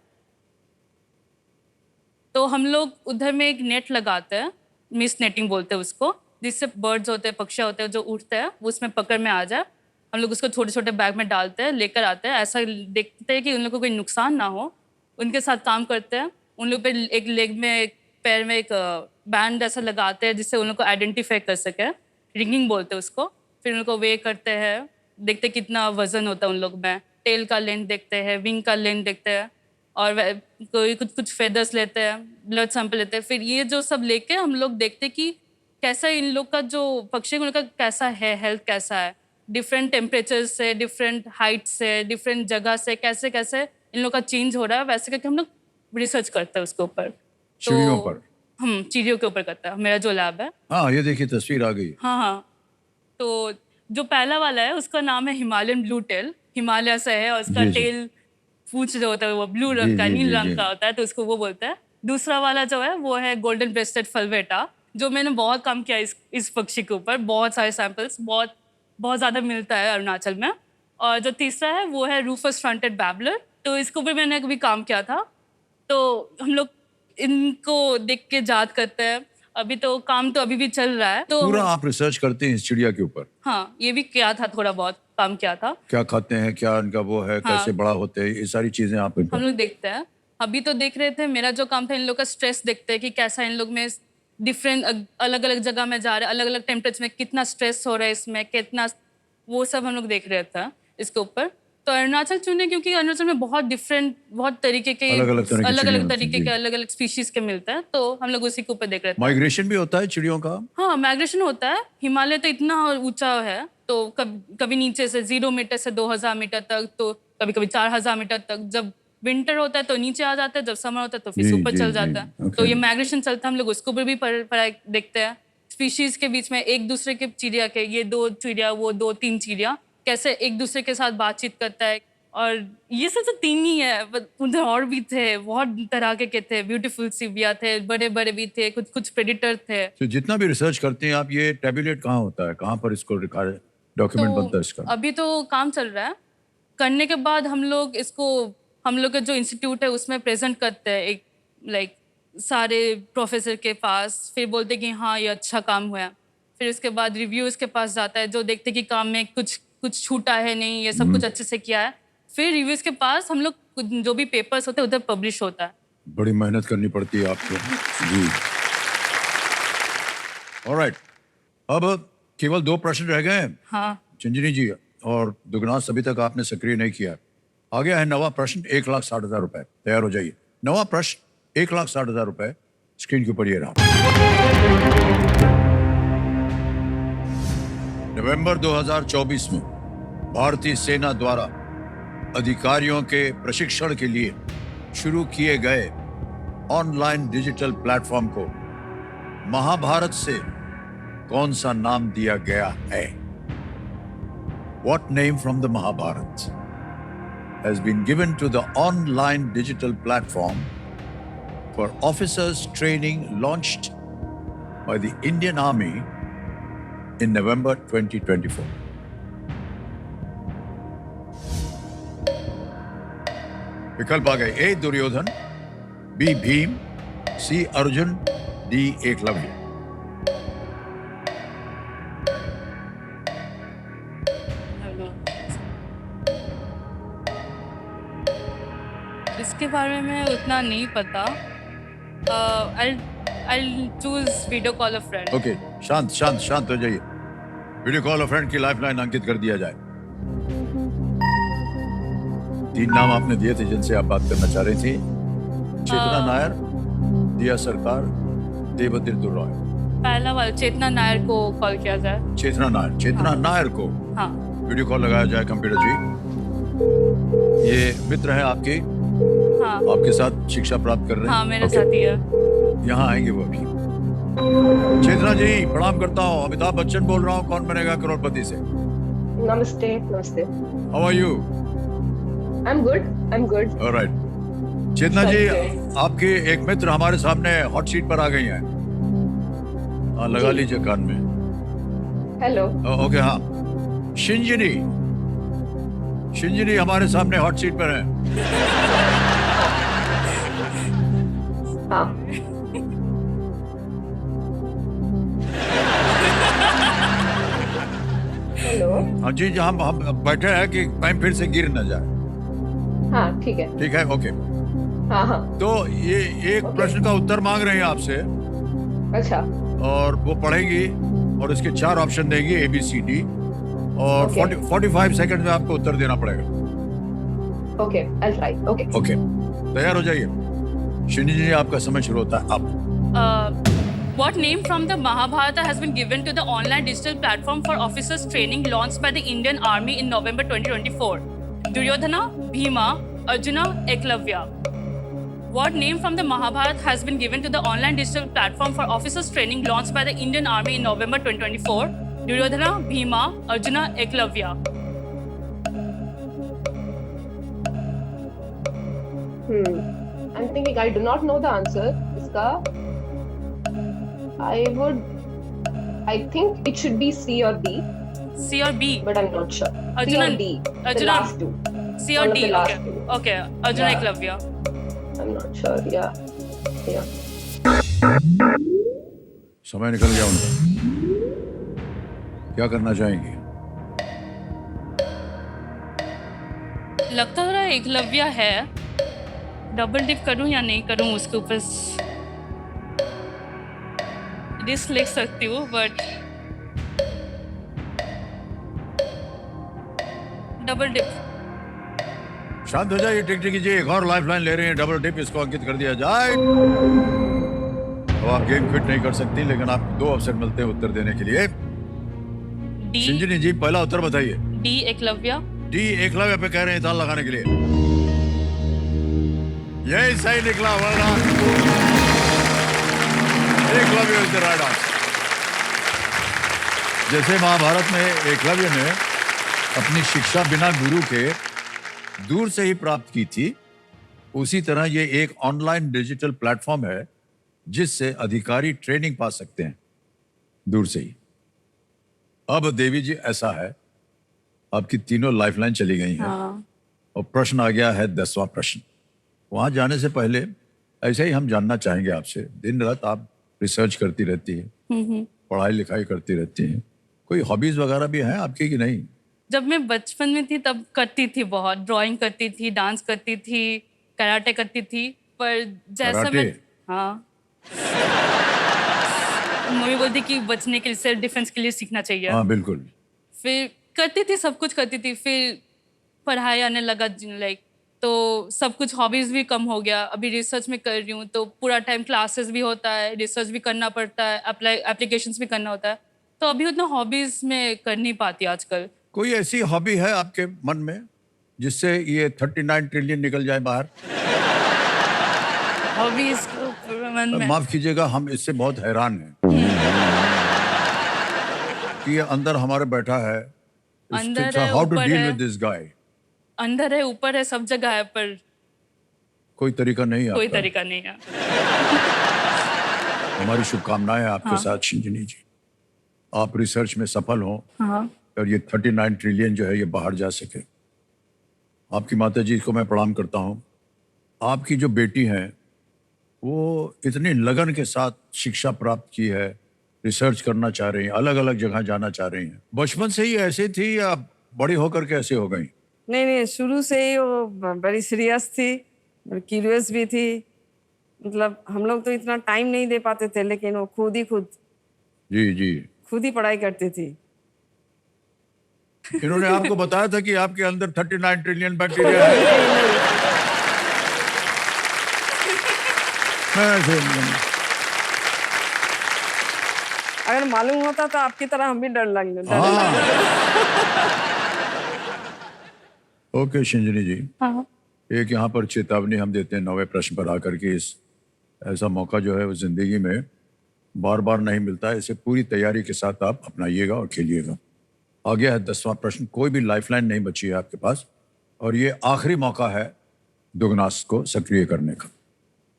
तो हम लोग उधर में एक नेट लगाते हैं, मिस नेटिंग बोलते हैं उसको, जिससे बर्ड्स होते हैं, पक्षी होते हैं जो उड़ते हैं वो उसमें पकड़ में आ जाए। हम लोग उसको छोटे छोटे बैग में डालते हैं, लेकर आते हैं, ऐसा देखते हैं कि उन लोगों को कोई नुकसान ना हो। उनके साथ काम करते हैं। उन लोग पे एक लेग में, एक पैर में एक बैंड ऐसा लगाते हैं जिससे उन लोग को आइडेंटिफाई कर सके, रिंगिंग बोलते हैं उसको। फिर उन लोग को वे करते हैं, देखते कितना वजन होता है उन लोग में, टेल का लेंथ देखते हैं, विंग का लेंथ देखते हैं, और कोई कुछ कुछ फेदर्स लेते हैं, ब्लड सैंपल लेते हैं। फिर ये जो सब लेके हम लोग देखते कि कैसा इन लोग का जो पक्षी उनका कैसा है, हेल्थ कैसा है, डिफरेंट टेम्परेचर से, डिफरेंट हाइट से, डिफरेंट जगह से कैसे कैसे इन लोग का चेंज हो रहा है, वैसे करके हम लोग रिसर्च करते हैं उसके ऊपर। चिड़ियों पर? हम चिड़ियों के ऊपर करते हैं, मेरा जो लैब है। हाँ, ये देखिए तस्वीर आ गई। हाँ हाँ। तो जो पहला वाला है उसका नाम है हिमालयन ब्लू टेल, हिमालय से है, और उसका जी, जी। टेल पूंछ जो होता है वो ब्लू जी, रंग का, जी, नील जी, रंग जी। का होता है, तो उसको वो बोलते हैं। दूसरा वाला जो है वो है गोल्डन ब्रेस्टेड फलवेटा, जो मैंने बहुत काम किया इस पक्षी के ऊपर, बहुत सारे सैंपल्स, बहुत बहुत ज़्यादा मिलता है अरुणाचल में। और जो तीसरा है वो है रूफस फ्रंटेड बैबलर, तो इसको भी मैंने कभी काम किया था। तो हम लोग इनको देख के याद करते हैं। अभी तो काम तो अभी भी चल रहा है, तो पूरा आप रिसर्च करते हैं इस चिड़िया के ऊपर? हाँ, ये भी किया था, थोड़ा बहुत काम किया था। क्या खाते हैं, क्या इनका वो है, हाँ। कैसे बड़ा होते हैं, ये सारी चीजें आप हम लोग देखते हैं। अभी तो देख रहे थे, मेरा जो काम था इन लोग का स्ट्रेस देखते हैं कि कैसा इन लोग में डिफरेंट अलग अलग जगह में जा रहे हैं, अलग अलग टेम्परेचर में कितना स्ट्रेस हो रहा है इसमें, कितना, वो सब हम लोग देख रहे थे इसके ऊपर। तो अरुणाचल चुने क्योंकि अरुणाचल में बहुत डिफरेंट, बहुत तरीके के अलग-अलग तरह की अलग चिड़ियाँ अलग होती हैं, तरीके जी। के अलग अलग स्पीशीज के मिलते हैं, तो हम लोग उसी के ऊपर देख रहे थे। माइग्रेशन भी होता है चिड़ियों का? हाँ, माइग्रेशन होता है। हिमालय तो इतना ऊंचा है, तो कभी नीचे से 0 मीटर से 2000 मीटर तक, तो कभी कभी 4000 मीटर तक। जब विंटर होता है तो नीचे आ जाता है, जब समर होता है तो फिर जी, ऊपर जी, चल जी, जाता है। okay. तो ये माइग्रेशन चलता है, हम लोग उसको भी पढ़ाई देखते हैं। स्पीशीज के बीच में एक दूसरे के चिड़िया के, ये 2 चिड़िया, वो 2-3 चिड़िया, कैसे एक दूसरे के साथ बातचीत करता है। और ये सब तो 3 ही है, उधर और भी थे, बहुत तरह के थे। ब्यूटीफुल सिविया थे, बड़े बड़े भी थे, कुछ कुछ प्रेडिटर थे। तो जितना भी रिसर्च करते हैं आप, ये टेबुलेट कहाँ होता है, कहाँ पर इसको डॉक्यूमेंट बनता है इसका? अभी तो काम चल रहा है। करने के बाद हम लोग इसको, हम लोग का जो इंस्टीट्यूट है उसमें प्रेजेंट करते हैं, एक लाइक सारे प्रोफेसर के पास। फिर बोलते हैं कि हाँ ये अच्छा काम हुआ। फिर उसके बाद रिव्यूज के पास जाता है, जो देखते हैं कि काम में कुछ कुछ छूटा है नहीं, ये सब कुछ अच्छे से किया है। फिर रिव्यूज के पास हम लोग जो भी पेपर्स होते हैं उधर पब्लिश होता है। बड़ी मेहनत करनी पड़ती है आपको जी। ऑलराइट, अब केवल 2 प्रश्न रह गए हैं हाँ, चंजनी जी, और दुगनास अभी तक आपने सक्रिय नहीं किया। आ गया है नवा प्रश्न, 1,60,000 रुपए। तैयार हो जाइए। नवा प्रश्न 1,60,000 रुपए स्क्रीन के ऊपर ये रहा। नवंबर 2024 में भारतीय सेना द्वारा अधिकारियों के प्रशिक्षण के लिए शुरू किए गए ऑनलाइन डिजिटल प्लेटफॉर्म को महाभारत से कौन सा नाम दिया गया है? What name from the Mahabharata has been given to the online digital platform for officers training launched by the Indian Army in November 2024? विकल्प आ गए: ए दुर्योधन, बी भीम, सी अर्जुन, डी एकलव्य। इसके बारे में उतना नहीं पता। I'll choose वीडियो कॉल अ फ्रेंड। ओके, शांत शांत शांत हो जाइए। वीडियो कॉल अ फ्रेंड की लाइफलाइन अंकित कर दिया जाए। 3 नाम आपने दिए थे जिनसे आप बात करना चाह रही थी: चेतना नायर, दिया सरकार, देवतीर्थ रॉय। पहला वाला चेतना नायर को कॉल किया जाए। चेतना नायर, चेतना नायर को हाँ वीडियो कॉल लगाया जाए। कंप्यूटर जी, ये मित्र है आपके, हाँ आपके साथ शिक्षा प्राप्त कर रहे हैं? हाँ, मेरे Okay. साथ ही है। यहाँ आएंगे वो अभी। चेतना जी, प्रणाम करता हूँ। अमिताभ बच्चन बोल रहा हूँ, कौन बनेगा करोड़पति से। Namaste, namaste. How are you? I'm good. I'm good. All right. Chetna ji, Okay. आपके एक मित्र हमारे सामने हॉट सीट पर आ गई हैं। हाँ, लगा जी। लीजिए कान में। Hello. ओके, हाँ। शिंजनी, शिंजनी हमारे सामने हॉट सीट पर है। हाँ. हेलो. हाँ जी, हम बैठे हैं कि कहीं फिर से गिर न जाए। हाँ, ठीक है. ठीक है, ओके। हाँ हाँ. तो ये एक Okay. प्रश्न का उत्तर मांग रहे हैं आपसे। अच्छा और वो पढ़ेगी और इसके 4 ऑप्शन देगी ABCD और Okay. 45 सेकंड में आपको उत्तर देना पड़ेगा। Okay I try okay okay, तैयार हो जाइए। शिनी जी, आपका समय शुरू होता है अब। What name from the Mahabharata has been given to the online digital platform for officers training launched by the Indian Army in November 2024? Duryodhana, Bhima, Arjuna, Eklavya. What name from the Mahabharata has been given to the online digital platform for officers training launched by the Indian Army in November 2024? Duryodhana, Bhima, Arjuna, Eklavya. I'm thinking I do not know the answer. इसका I think it should be C or D, C or B? but I'm not sure. C Arjuna- or D. The Arjuna- last two. C or One of D? the last Okay. two. Okay. Arjuna, Yeah. Eklavya. I'm not sure. Yeah. समय निकल गया उनका। क्या करना चाहेंगे? लगता है एकलव्य है। डबल डिप करूं या नहीं करूं उसके ऊपर रिस्क ले सकती हूँ, बट डबल डिप। शांत हो जाइए, टिक कीजिए। एक और लाइफलाइन ले रहे हैं, डबल डिप, इसको अंकित कर दिया जाए। अब आप गेम क्विट नहीं कर सकती, लेकिन आपको 2 अवसर मिलते हैं उत्तर देने के लिए। डी संजनी जी, पहला उत्तर बताइए। डी एकलव्य। डी एकलव्य पे कह रहे हैं ताल लगाने के लिए। यही सही निकला, वरना Eklavya is the right answer. जैसे महाभारत में एकलव्य ने अपनी शिक्षा बिना गुरु के दूर से ही प्राप्त की थी, उसी तरह ये एक ऑनलाइन डिजिटल प्लेटफॉर्म है जिससे अधिकारी ट्रेनिंग पा सकते हैं दूर से ही। अब देवी जी, ऐसा है, आपकी तीनों लाइफलाइन चली गई हैं। और प्रश्न आ गया है 10वां प्रश्न। वहां जाने से पहले ऐसे ही हम जानना चाहेंगे आपसे, दिन रात आप रिसर्च करती रहती है, पढ़ाई लिखाई करती रहती हैं, कोई हॉबीज वगैरह भी हैं आपकी कि नहीं? जब मैं बचपन में थी तब करती थी, बहुत ड्राइंग करती थी, डांस करती थी, कराटे करती थी, पर जैसा कराटे? मैं हाँ मम्मी बोलती कि बचने के लिए, सेल्फ डिफेंस के लिए सीखना चाहिए। हाँ बिल्कुल। फिर करती थी, सब कुछ करती थी, फिर पढ़ाई आने लगा लाइक, तो सब कुछ हॉबीज भी कम हो गया। अभी रिसर्च में कर रही हूँ तो पूरा टाइम क्लासेस भी होता है, रिसर्च भी करना पड़ता है, एप्लीकेशंस भी करना होता है, तो अभी उतना हॉबीज में कर नहीं पाती आजकल। कोई ऐसी हॉबी है आपके मन में जिससे ये 39 ट्रिलियन निकल जाए बाहर? हॉबीज मन में माफ कीजिएगा, हम इससे बहुत हैरान हैं कि ये अंदर हमारे बैठा है। अंदर है, हाउ टू ऊपर डील है। With this guy? अंदर है, ऊपर है, सब जगह है, पर कोई तरीका नहीं है कोई आपका। तरीका नहीं है। हमारी शुभकामनाएं आपके साथ शिंजनी जी। आप रिसर्च में सफल हों हाँ और ये 39 ट्रिलियन जो है ये बाहर जा सके। आपकी माता जी को मैं प्रणाम करता हूँ। आपकी जो बेटी हैं वो इतनी लगन के साथ शिक्षा प्राप्त की है, रिसर्च करना चाह रही हैं, अलग अलग जगह जाना चाह रही हैं। बचपन से ही ऐसे थी या बड़ी होकर के ऐसे हो गई? नहीं, शुरू से ही वो बड़ी सीरियस थी, क्यूरियस भी थी। मतलब हम लोग तो इतना टाइम नहीं दे पाते थे, लेकिन वो खुद ही पढ़ाई करती थी। इन्होंने आपको बताया था कि आपके अंदर 39 ट्रिलियन बैक्टीरिया है? अगर मालूम होता तो आपकी तरह हम भी डर लगे। ओके शिंजनी जी, हाँ एक यहाँ पर चेतावनी हम देते हैं 9वें प्रश्न पर आकर के। इस ऐसा मौका जो है वो जिंदगी में बार बार नहीं मिलता है, इसे पूरी तैयारी के साथ आप अपनाइएगा और खेलिएगा। आ गया है 10वां प्रश्न। कोई भी लाइफलाइन नहीं बची है आपके पास और ये आखिरी मौका है दुगनास को सक्रिय करने का।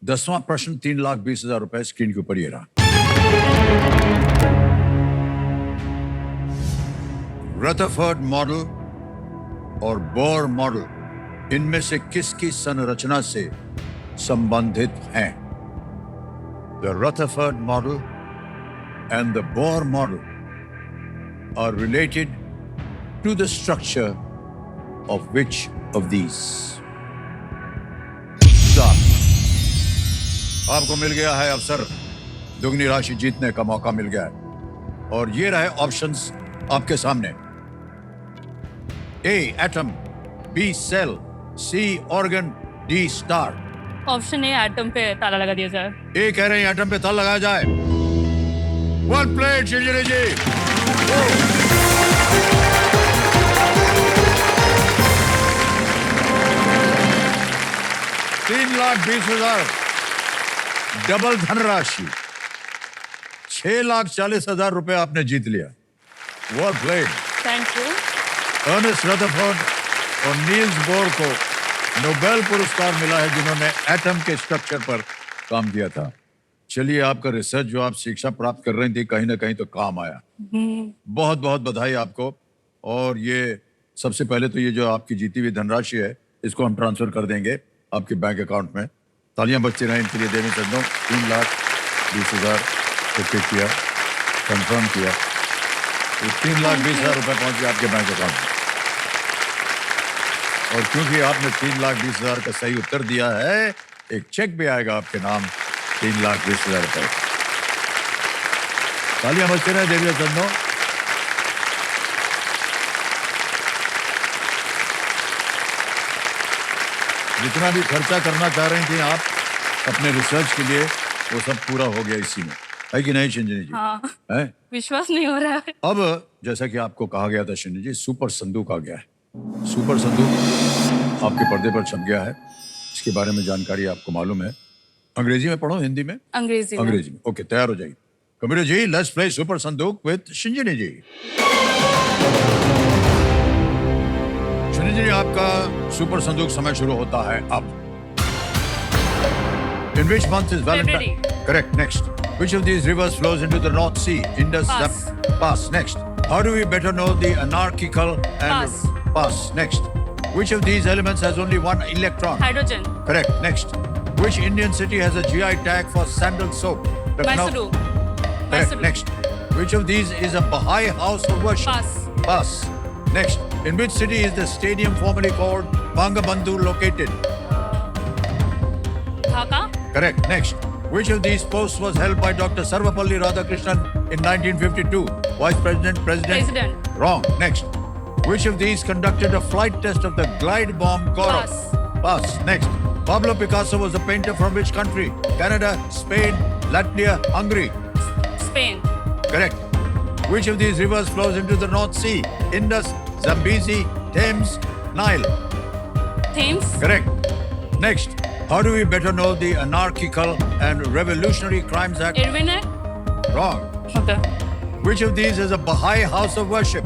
10वां प्रश्न 3,20,000 रुपए स्क्रीन के ऊपर ये रहा। रदरफोर्ड मॉडल और बोर मॉडल इनमें से किसकी संरचना से संबंधित हैं? The Rutherford model and the Bohr model are related to the structure of which of these? Start. आपको मिल गया है अवसर दुगनी राशि जीतने का मौका मिल गया है। और ये रहे ऑप्शंस आपके सामने। A atom, B cell, C organ, D star. Option A atom पे ताला लगा दिया जाए। ए कह रहे हैं एटम पे ताला लगाया जाए। Well played Shivjani ji. 3,20,000 double धनराशि, 6,40,000 रुपए आपने जीत लिया। Well played. Thank you. Ernest Rutherford और नील्स बोर को नोबेल पुरस्कार मिला है जिन्होंने एटम के स्ट्रक्चर पर काम किया था। चलिए, आपका रिसर्च जो आप शिक्षा प्राप्त कर रही थी कहीं ना कहीं तो काम आया। बहुत बहुत बधाई आपको। और ये सबसे पहले तो ये जो आपकी जीती हुई धनराशि है इसको हम ट्रांसफर कर देंगे आपके बैंक अकाउंट में। तालियां बजती रहें इनके लिए। देवी चंदो 3,20,000 ओके किया, कंफर्म किया, तो 3,20,000 रुपए पहुंच गए आपके बैंक अकाउंट में। और क्योंकि आपने 3,20,000 का सही उत्तर दिया है, एक चेक भी आएगा आपके नाम 3,20,000 रुपए। तालियां बजती रहें देवी चंदो। जितना भी खर्चा करना चाह रही थी आप अपने रिसर्च के लिए, वो सब पूरा हो गया इसी में, है कि नहीं शिंजनी जी? हाँ, है? विश्वास नहीं हो रहा है। अब जैसा कि आपको कहा गया था शिंजनी जी, सुपर संदूक आ गया है। सुपर संदूक आपके पर्दे पर छप गया है। इसके बारे में जानकारी आपको मालूम है? अंग्रेजी में पढ़ो, हिंदी में? अंग्रेजी में। अंग्रेजी में। ओके, तैयार हो जाइए। Kabir ji, let's play super संदूक विद शिंजनी जी। शिंजनी जी, आपका सुपर संदूक समय शुरू होता है अब। In which month is Valentine? February. Correct. Next. Which of these rivers flows into the North Sea? Indus. Pass. Pass. Next. How do we better know the anarchical and Pass. Pass. Next. Which of these elements has only one electron? Hydrogen. Correct. Next. Which Indian city has a GI tag for sandal soap? Mysuru. Correct. Mysuru. Next. Which of these is a Baha'i house of worship? Pass. Pass. Next. In which city is the stadium formerly called Bangabandhu located? Dhaka. Correct. Next. Which of these posts was held by Dr. Sarvapalli Radhakrishnan in 1952? Vice President, President? President. Wrong. Next. Which of these conducted a flight test of the glide bomb Gaurav? Pass. Pass. Next. Pablo Picasso was a painter from which country? Canada, Spain, Latvia, Hungary? Spain. Correct. Which of these rivers flows into the North Sea? Indus, Zambezi, Thames, Nile? Thames. Correct. Next. How do we better know the Anarchical and Revolutionary Crimes Act? Irwin है। Wrong. Okay. Which of these is a Baha'i house of worship?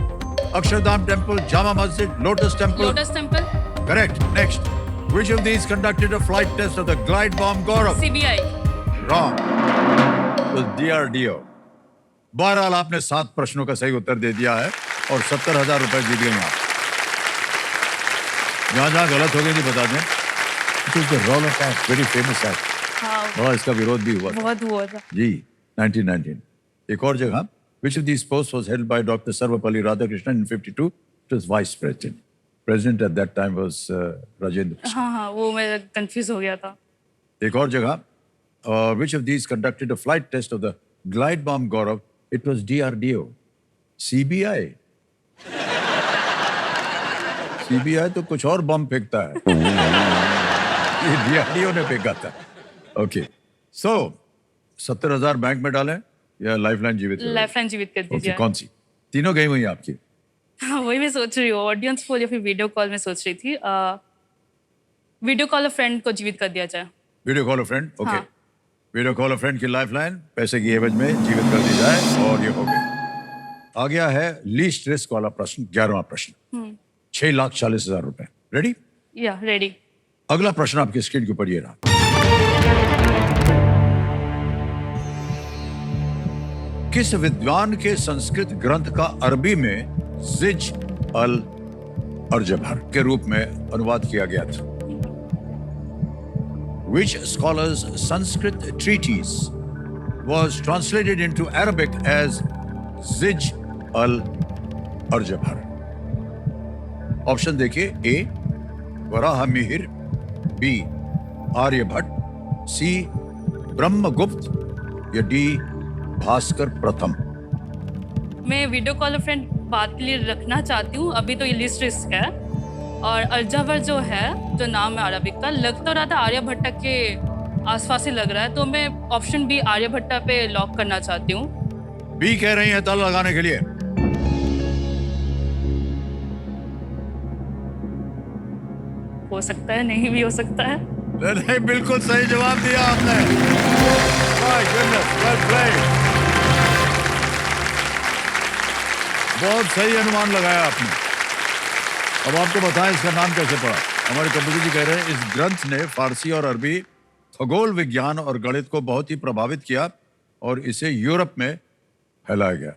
Akshardham Temple, Jama Masjid, Lotus Temple? Lotus temple. Correct. Next. Which of these conducted a flight test of the glide bomb Gaurav? CBI. Wrong. It was DRDO. बहरहाल आपने 7 प्रश्नों का सही उत्तर दे दिया है और 70,000 रुपए जीत गए आप। जहाँ गलत हो गई थी बता दें। It is the Rowlatt Act, very famous act. हाँ, बड़ा इसका विरोध भी हुआ था। बहुत हुआ था। जी, 1919। एक और जगह, which of these posts was held by Dr. Sarvapalli Radhakrishnan in 52? It was vice president. President at that time was Rajendra. हाँ हाँ, वो मैं कंफ्यूज हो गया था। एक और जगह, which of these conducted a flight test of the glide bomb Gaurav? It was DRDO. CBI. CBI तो कुछ और बम फेंकता है। ये DRDO ने फेंका था। ओके, सो 70,000 बैंक में डालें या लाइफलाइन जीवित रहे? लाइफलाइन जीवित कर ओके, दीजिए। कौन सी? तीनों गई हुई हैं आपकी? हाँ, वही मैं सोच रही हूँ, ऑडियंस पोल या फिर वीडियो कॉल में सोच रही थी। वीडियो कॉल फ्रेंड को जीवित कर दिया जाए। Video call friend. ओके, हाँ। वीडियो कॉल फ्रेंड की लाइफलाइन पैसे की एवज में जीवित कर दी जाए और ये हो गई। आ गया है लीस्ट रिस्क वाला प्रश्न, 11वां प्रश्न, 6,40,000 रुपए। रेडी? या रेडी। अगला प्रश्न आपकी स्क्रीन के ऊपर ये रहा। किस विद्वान के संस्कृत ग्रंथ का अरबी में जिज अल अर्जभर के रूप में अनुवाद किया गया था? Which scholar's Sanskrit treatise was translated into Arabic as Zij al-Arjabhar? Option देखिए। ए वराहमिहिर, बी आर्यभट्ट, सी ब्रह्मगुप्त, या डी भास्कर प्रथम? मैं वीडियो कॉल फ्रेंड बात के लिए रखना चाहती हूँ, अभी तो ये लिस्ट रिस्क है। और अर्जावर जो है, जो नाम है अरबिक का, लग तो रहा था आर्यभट्टा के आसपास ही लग रहा है, तो मैं ऑप्शन बी आर्यभट्टा पे लॉक करना चाहती हूँ। बी कह रही हैं ताला लगाने के लिए। हो सकता है, नहीं भी हो सकता है। नहीं, बिल्कुल सही जवाब दिया आपने। My goodness, well played. बहुत सही अनुमान लगाया आपने। अब आपको बताएं इसका नाम कैसे पड़ा। हमारे कपूर जी कह रहे हैं इस ग्रंथ ने फारसी और अरबी खगोल विज्ञान और गणित को बहुत ही प्रभावित किया और इसे यूरोप में फैलाया गया।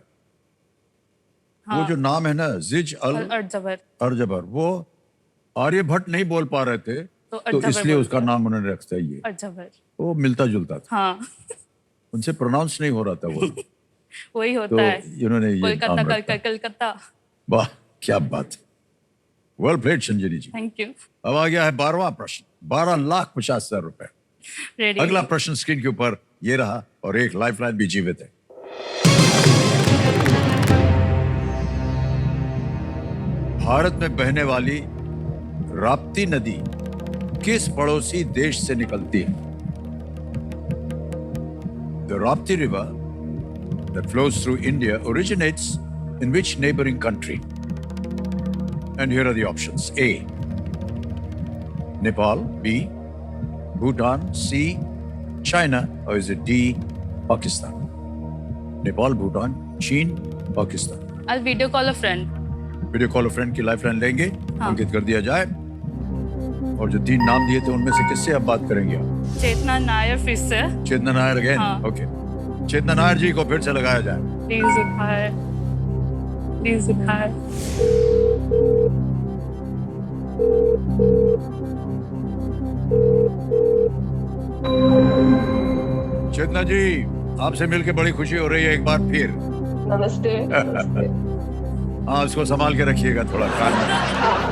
हाँ। वो जो नाम है ना, जिज अल अर्जबर, अर्जबर, वो आर्यभट्ट नहीं बोल पा रहे थे, तो अर्जबर इसलिए बोलते उसका हैं। नाम उन्होंने रखा ये। अर्जबर, वो मिलता जुलता था, हाँ। उनसे प्रोनाउंस नहीं हो रहा था वो। वही तो होता है। इन्होंने ये कोलकाता नाम रखा। कलकत्ता। वाह, क्या बात। Well played Sanjani ji. Thank you. अब आ गया है 12वां प्रश्न, 12,50,000 रुपए। रेडी। अगला प्रश्न स्क्रीन के ऊपर ये रहा और एक लाइफलाइन भी जीवित है। भारत में बहने वाली राप्ती नदी किस पड़ोसी देश से निकलती है? The Rapti River that flows through India originates in which neighboring country? And here are the options. A. Nepal. B. Bhutan. C. China. Or is it D. Pakistan? Nepal, Bhutan, China, Pakistan. I'll video call a friend. Video call friend की लाइफलाइन लेंगे, हाँ। अंकित कर दिया जाए। और जो 3 नाम दिए थे उनमें से किससे आप बात करेंगे? आप चेतना नायर फिर से। चेतना नायर अगेन। हाँ। ओके, चेतना नायर जी को फिर से लगाया जाए। प्लीज उठाए, प्लीज उठाए। चेतना जी, आपसे मिलकर बड़ी खुशी हो रही है एक बार फिर। नमस्ते। नमस्ते। हाँ, उसको संभाल के रखिएगा थोड़ा, कान में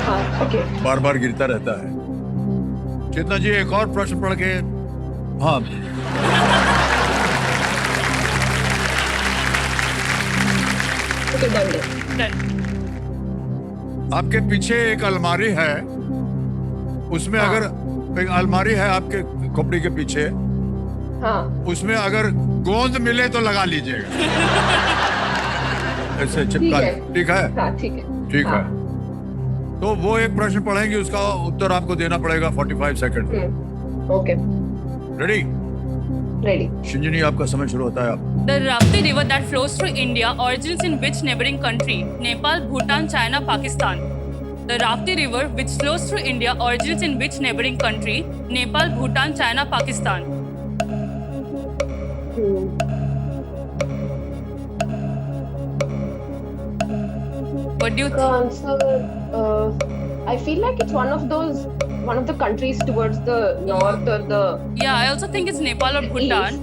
हाँ, ओके। बार बार गिरता रहता है। चेतना जी, एक और प्रश्न पढ़ के। हाँ, ओके, डन। डन। आपके पीछे एक अलमारी है, उसमें अगर एक अलमारी है आपके खोपड़ी के पीछे, हाँ, उसमें अगर गोंद मिले तो लगा लीजिएगा। ऐसे चिपका। ठीक है। ठीक है, हाँ, ठीक है। ठीक हाँ। है। तो वो एक प्रश्न पढ़ेंगे, उसका उत्तर आपको देना पड़ेगा 45 सेकंड में। Okay, ready? रेडी। शिंजनी, आपका समय शुरू होता है। आप The Rapti River that flows through India originates in which neighboring country? Nepal, Bhutan, China, Pakistan. The Rapti River which flows through India originates in which neighboring country? Nepal, Bhutan, China, Pakistan. What do you The think? answer, I feel like it's one of the countries towards the north or the Yeah, I also think it's Nepal or Bhutan. east.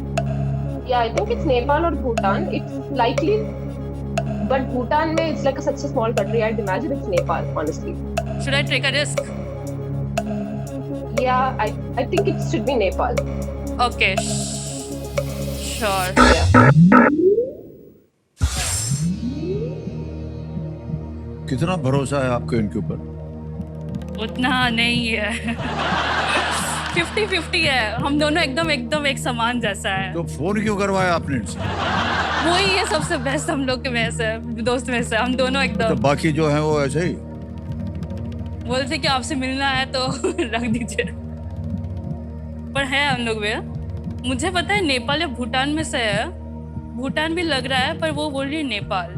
Yeah, I think it's Nepal or Bhutan. It's likely, but Bhutan mein it's like such a small country. I'd imagine it's Nepal, honestly. Should I take a risk? Yeah, I think it should be Nepal. Okay. Sure. Yeah. कितना भरोसा है आपको इनके ऊपर? उतना नहीं है। 50-50 है, हम दोनों एकदम एक समान जैसा है। तो फोन क्यों करवाया आपने इनसे? वही है सबसे बेस्ट हम लोग के में से, दोस्त में से हम दोनों तो एकदम बाकी जो है वो ऐसे ही। बोलते कि आपसे मिलना है तो रख दीजिए, पर है हम लोग में। मुझे पता है नेपाल या भूटान में से है, भूटान भी लग रहा है, पर वो बोल रही है नेपाल।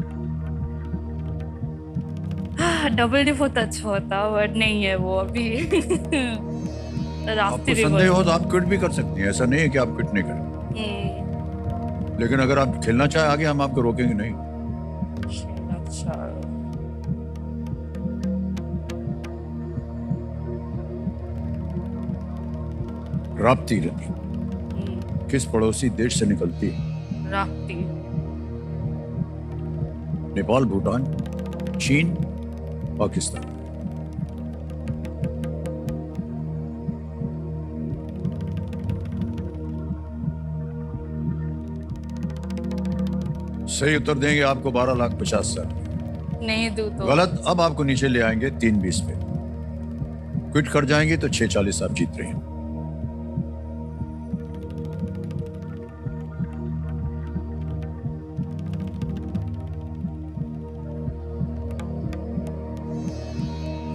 डबल डिप होता अच्छा होता, बट नहीं है वो अभी। राप्ती आपको संदेह हो तो आप क्विट भी कर सकती हैं, ऐसा नहीं है कि आप क्विट नहीं करें। लेकिन अगर आप खेलना चाहे आगे, हम आपको रोकेंगे नहीं। अच्छा, राप्ती नदी किस पड़ोसी देश से निकलती है? राप्ती। नेपाल, भूटान, चीन, पाकिस्तान। सही उत्तर देंगे आपको 12,50,000। नहीं दूँ तो गलत। अब आपको नीचे ले आएंगे 320 पे। क्विट कर जाएंगे तो 640 आप जीत रहे हैं।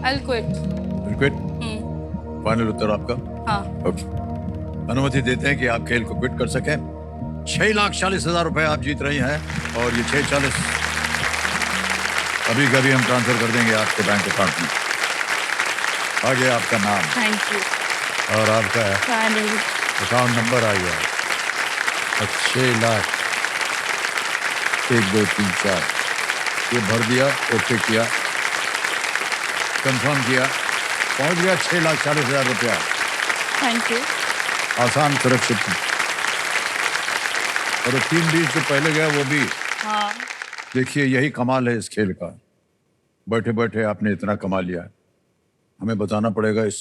I'll quit. क्विट हम्म, फाइनल उत्तर आपका? हाँ ओके, अनुमति देते हैं कि आप खेल को क्विट कर सकें। 6,40,000 रुपए आप जीत रही हैं और ये 640 अभी कभी हम ट्रांसफर कर देंगे आपके बैंक अकाउंट में। आगे आपका नाम थैंक यू। और आपका फाइनल अकाउंट नंबर आ गया। 6 लाख 1 2 3 4 ये भर दिया, ओके किया, कंफर्म किया, पहुंच गया 6,40,000 रुपया। Thank you. आसान, सुरक्षित। और वो 320 जो पहले गया वो भी। हाँ देखिए यही कमाल है इस खेल का। बैठे बैठे आपने इतना कमा लिया है। हमें बताना पड़ेगा इस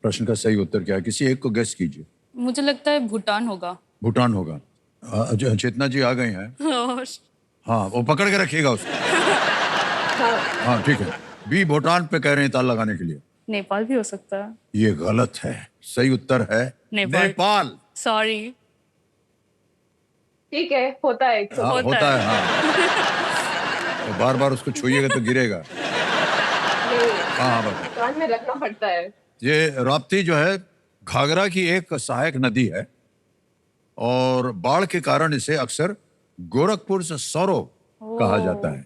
प्रश्न का सही उत्तर क्या है। किसी एक को गेस कीजिए। मुझे लगता है भूटान होगा। भूटान होगा। चेतना जी आ गई हैं। और हाँ, वो पकड़ के रखिएगा उसको। हाँ ठीक है। बी भूटान पे कह रहे हैं ताल लगाने के लिए। नेपाल भी हो सकता है। ये गलत है। सही उत्तर है नेपाल। नेपाल। सॉरी। ठीक है, होता है एक हाँ, होता है हाँ। तो बार बार उसको छूइएगा तो गिरेगा। हाँ हाँ बस। कान में रखना पड़ता है। ये राप्ती जो है घाघरा की एक सहायक नदी है और बाढ़ के कारण इसे अक्सर गोरखपुर से सौरो कहा जाता है।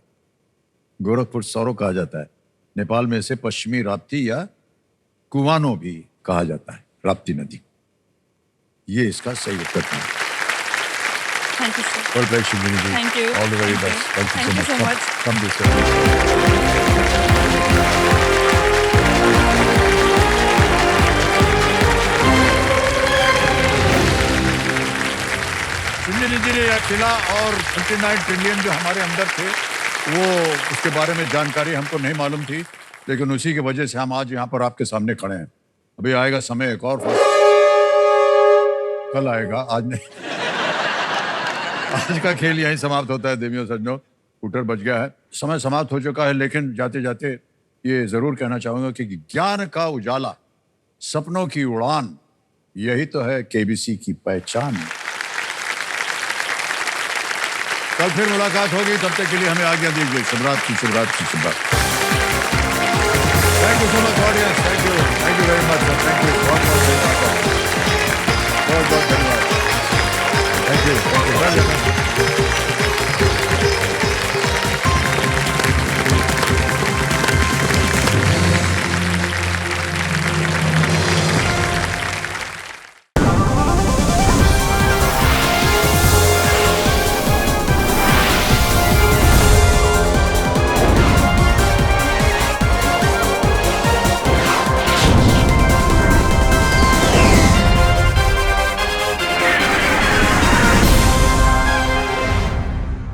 गोरखपुर सौरो कहा जाता है। नेपाल में इसे पश्चिमी राप्ती या कुवानो भी कहा जाता है। राप्ती नदी, ये इसका सही उत्तर है। Thank you sir. Well played, Shivani ji. Thank you. All the very Thank best. you. Thank you so Thank you much. so Come this way. Shivani ji ने यह किला और 29 ट्रिलियन जो हमारे अंदर थे वो उसके बारे में जानकारी हमको नहीं मालूम थी, लेकिन उसी की वजह से हम आज यहाँ पर आपके सामने खड़े हैं। अभी आएगा समय एक और, कल आएगा, आज नहीं। आज का खेल यहीं समाप्त होता है देवियों सज्जनों। स्कूटर बच गया है, समय समाप्त हो चुका है, लेकिन जाते जाते ये जरूर कहना चाहूंगा कि ज्ञान का उजाला, सपनों की उड़ान, यही तो है केबीसी की पहचान। कल फिर मुलाकात होगी, तब तक के लिए हमें आज्ञा दीजिए। शुभरात्रि, शुभरात्रि, शुभरात्रि। Thank you so much audience, thank you very much, thank you.